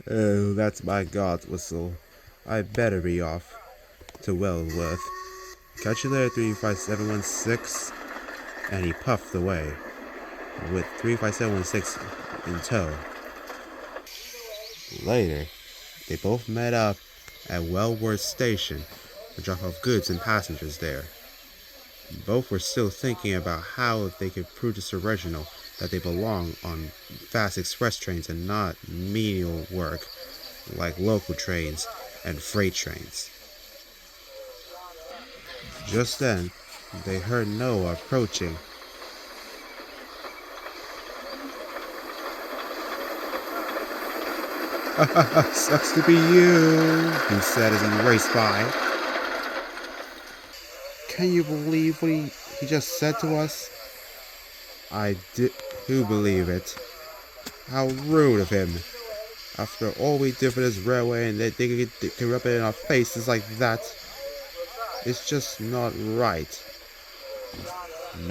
Oh, that's my god whistle. I better be off to Wellworth. Catch you later, 35716. And he puffed away, with 35716 in tow. Later, they both met up at Wellworth Station to drop off goods and passengers there. Both were still thinking about how they could prove to Sir Reginald that they belong on fast express trains and not menial work like local trains and freight trains. Just then, they heard Noah approaching. Sucks to be you, he said as he raced by. Can you believe what he just said to us? I did. Who believe it? How rude of him. After all we did for this railway and they can rub it in our faces like that. It's just not right.